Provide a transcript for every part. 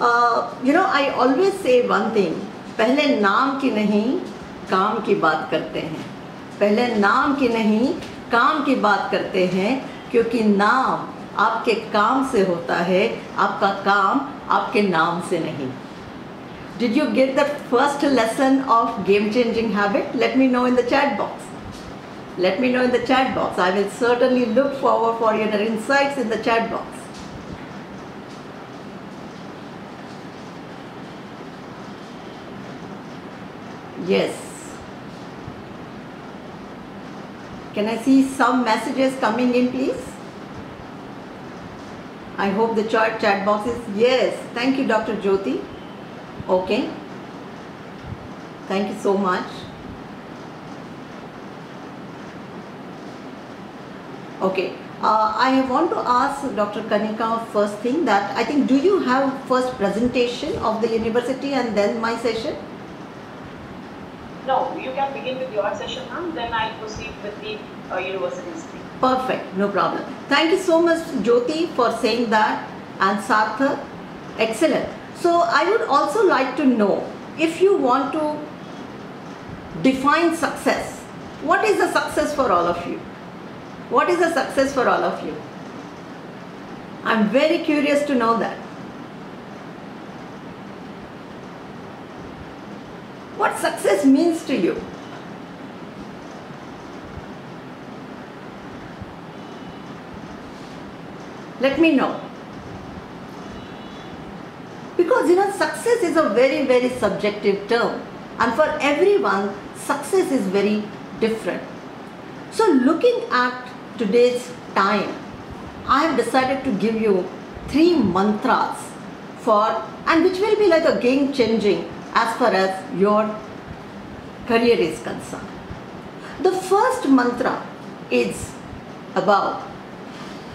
I always say one thing, पहले नाम की नहीं काम की बात करते हैं, पहले नाम की नहीं काम की बात करते हैं, क्योंकि नाम आपके काम से होता है, आपका काम आपके नाम से नहीं. Did you get the first lesson of game changing habit? Let me know in the chat box. Let me know in the chat box. I will certainly look forward for your insights in the chat box. Yes. Can I see some messages coming in, please? I hope the chat box is yes. Thank you, Dr. Jyoti. Okay. Thank you so much. Okay. I want to ask Dr. Kanika first thing that I think, do you have first presentation of the university and then my session? No, you can begin with your session, ma'am, then I'll proceed with the university's thing. Perfect, no problem. Thank you so much, Jyoti, for saying that, and Sarthak. Excellent. So I would also like to know, if you want to define success, what is a success for all of you? What is a success for all of you? I'm very curious to know that. What success means to you? Let me know. Because success is a very, very subjective term, and for everyone, success is very different. So looking at today's time, I have decided to give you 3 mantras and which will be like a game changing as far as your career is concerned. The first mantra is about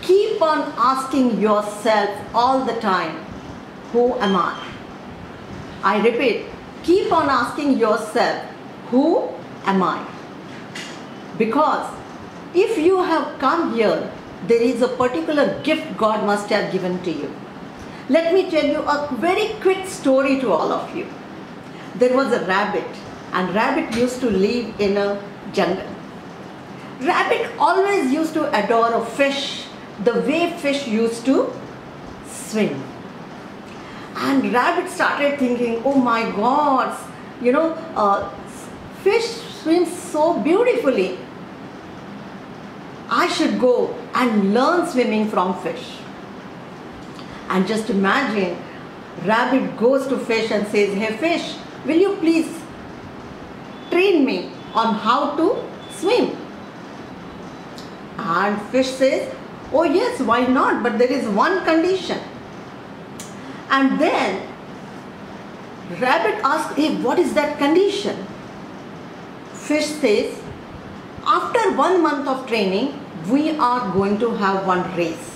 keep on asking yourself all the time, who am I? I repeat, keep on asking yourself, who am I? Because if you have come here, there is a particular gift God must have given to you. Let me tell you a very quick story to all of you. There was a rabbit, and rabbit used to live in a jungle. Rabbit always used to adore a fish, the way fish used to swim. And rabbit started thinking, oh my God, fish swims so beautifully. I should go and learn swimming from fish. And just imagine, rabbit goes to fish and says, hey fish, will you please train me on how to swim? And fish says, oh yes, why not? But there is one condition. And then rabbit asks, hey, what is that condition? Fish says, after 1 month of training, we are going to have one race.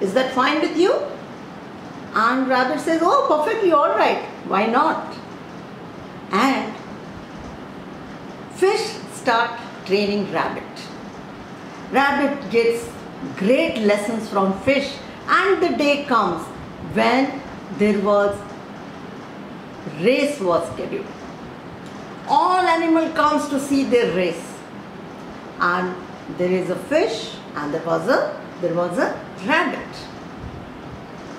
Is that fine with you? And rabbit says, oh, perfectly all right. Why not? And fish start training rabbit. Rabbit gets great lessons from fish, and the day comes when there was race was scheduled. All animal comes to see their race, and there is a fish and there was a rabbit.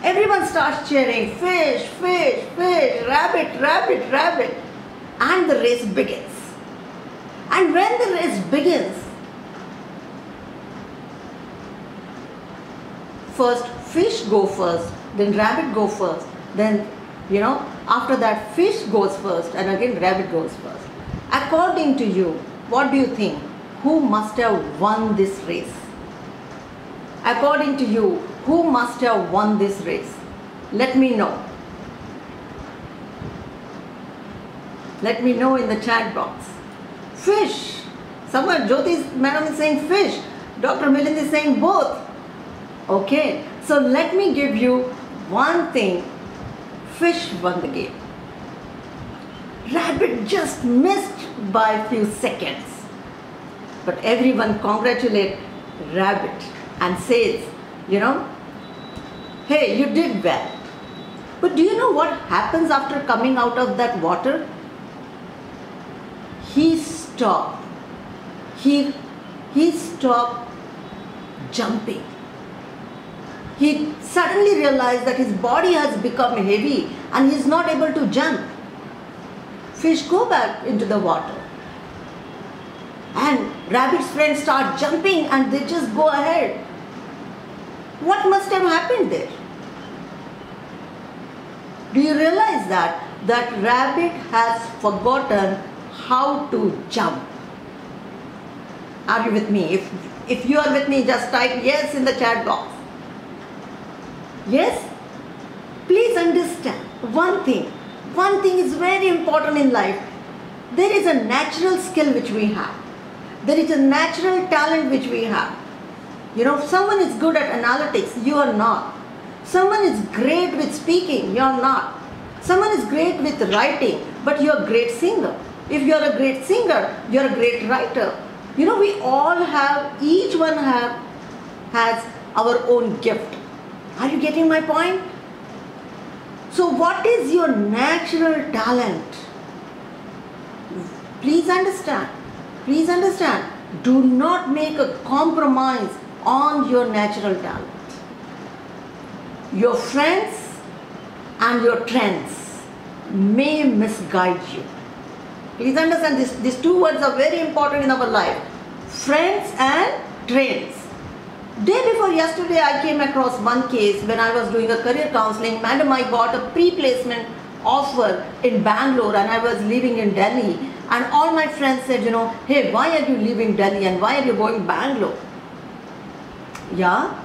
Everyone starts cheering, fish, fish, fish, rabbit, rabbit, rabbit, and the race begins. And when the race begins, first fish go first, then rabbit go first, then after that fish goes first, and again rabbit goes first. According to you, what do you think? Who must have won this race? According to you, who must have won this race? Let me know. Let me know in the chat box. Fish. Someone, Jyoti madam is saying fish. Dr. Milind is saying both. Okay. So let me give you one thing. Fish won the game. Rabbit just missed by a few seconds. But everyone congratulates rabbit and says, hey, you did well. But do you know what happens after coming out of that water? He stopped. He stopped jumping. He suddenly realized that his body has become heavy and he is not able to jump. Fish go back into the water. And rabbit's friends start jumping and they just go ahead. What must have happened there? Do you realize that rabbit has forgotten how to jump? Are you with me? If you are with me, just type yes in the chat box. Yes? Please understand one thing. One thing is very important in life. There is a natural skill which we have. There is a natural talent which we have. You know, if someone is good at analytics, you are not. Someone is great with speaking, you are not. Someone is great with writing, but you are a great singer. If you are a great singer, you are a great writer. You know, we all have, each one has our own gift. Are you getting my point? So what is your natural talent? Please understand. Please understand. Do not make a compromise on your natural talent. Your friends and your trends may misguide you. Please understand this. These two words are very important in our life. Friends and trends. Day before yesterday, I came across one case when I was doing a career counseling. Madam, I got a pre-placement offer in Bangalore and I was living in Delhi. And all my friends said, you know, hey, why are you leaving Delhi and why are you going Bangalore? Yeah.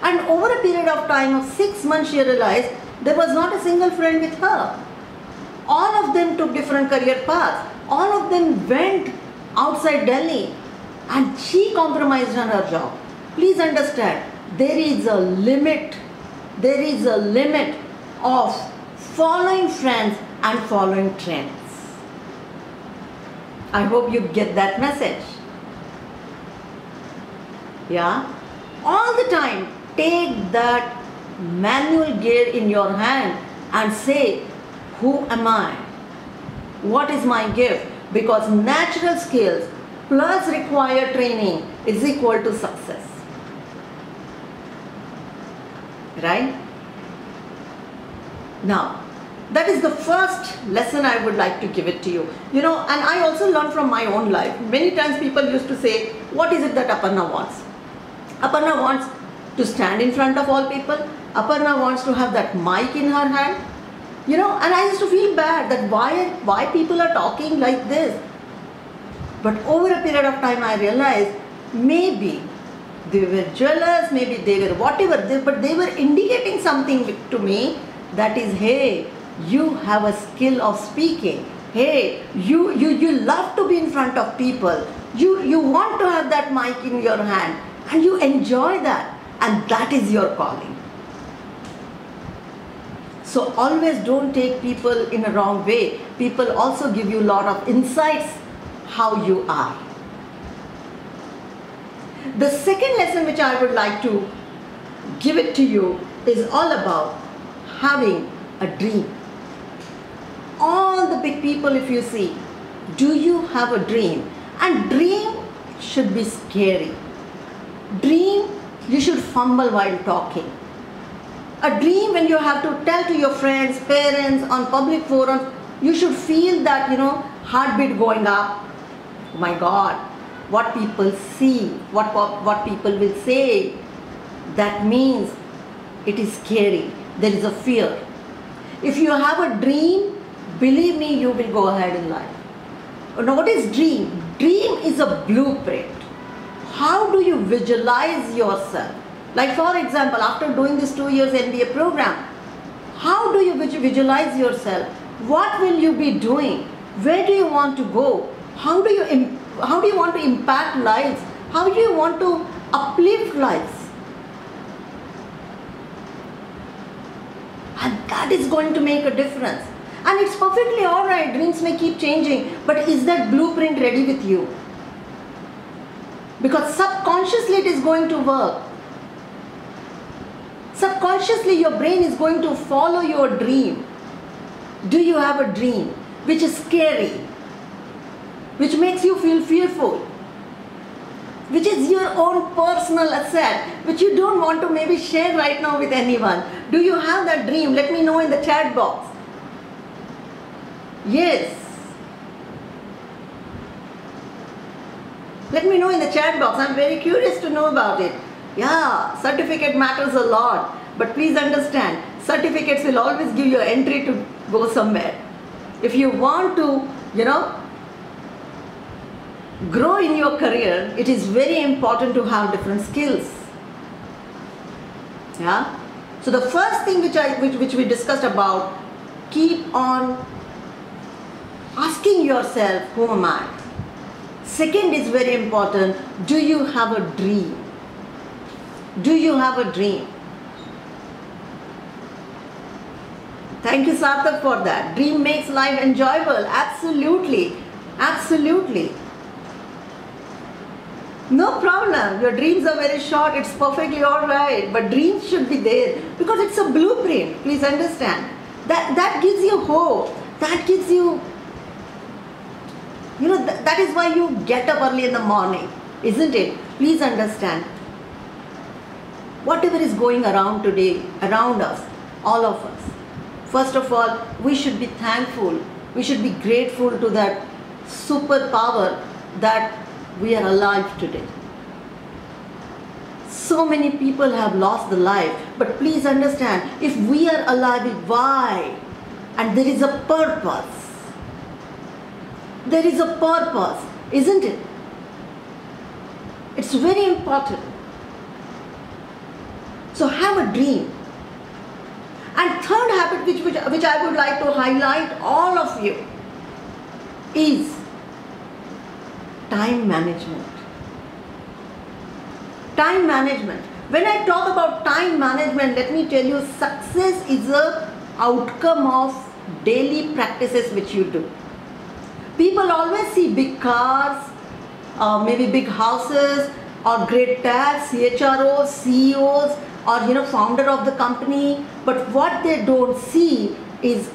And over a period of time of 6 months, she realized there was not a single friend with her. All of them took different career paths. All of them went outside Delhi and she compromised on her job. Please understand, there is a limit. There is a limit of following friends and following trends. I hope you get that message. Yeah? All the time, take that manual gear in your hand and say, who am I? What is my gift? Because natural skills plus required training is equal to success. Right? Now, that is the first lesson I would like to give it to you. You know, and I also learned from my own life. Many times people used to say, what is it that Aparna wants? Aparna wants to stand in front of all people. Aparna wants to have that mic in her hand. You know, and I used to feel bad that why people are talking like this. But over a period of time I realized maybe they were jealous, maybe they were whatever, but they were indicating something to me that is, hey, you have a skill of speaking. Hey, you love to be in front of people. You want to have that mic in your hand and you enjoy that, and that is your calling. So always don't take people in a wrong way. People also give you a lot of insights how you are. The second lesson which I would like to give it to you is all about having a dream. All the big people, if you see, do you have a dream? And dream should be scary. Dream, you should fumble while talking. A dream when you have to tell to your friends, parents, on public forums, you should feel that, you know, heartbeat going up. Oh my God, what people see, what people will say, that means it is scary. There is a fear. If you have a dream, believe me, you will go ahead in life. Now, what is dream? Dream is a blueprint. How do you visualize yourself? Like for example, after doing this 2 years MBA program, how do you visualize yourself? What will you be doing? Where do you want to go? How do you want to impact lives? How do you want to uplift lives? And that is going to make a difference. And it's perfectly alright, dreams may keep changing, but is that blueprint ready with you? Because subconsciously it is going to work. Subconsciously, your brain is going to follow your dream. Do you have a dream which is scary, which makes you feel fearful, which is your own personal asset, which you don't want to maybe share right now with anyone? Do you have that dream? Let me know in the chat box. Yes. Let me know in the chat box. I'm very curious to know about it. Yeah, certificate matters a lot. But please understand, certificates will always give you entry to go somewhere. If you want to, grow in your career, it is very important to have different skills. Yeah. So the first thing which we discussed about, keep on asking yourself, who am I? Second is very important, do you have a dream? Do you have a dream? Thank you, Sarthak, for that. Dream makes life enjoyable. Absolutely. Absolutely. No problem. Your dreams are very short. It's perfectly alright. But dreams should be there because it's a blueprint. Please understand. That gives you hope. That gives you, that is why you get up early in the morning, isn't it? Please understand. Whatever is going around today, around us, all of us, first of all, we should be thankful. We should be grateful to that superpower that we are alive today. So many people have lost their life, but please understand, if we are alive, why? And there is a purpose. There is a purpose, isn't it? It's very important. So have a dream. And third habit which I would like to highlight all of you is time management. Time management. When I talk about time management, let me tell you, success is an outcome of daily practices which you do. People always see big cars, maybe big houses, or great tags, CHROs, CEOs, or founder of the company. But what they don't see is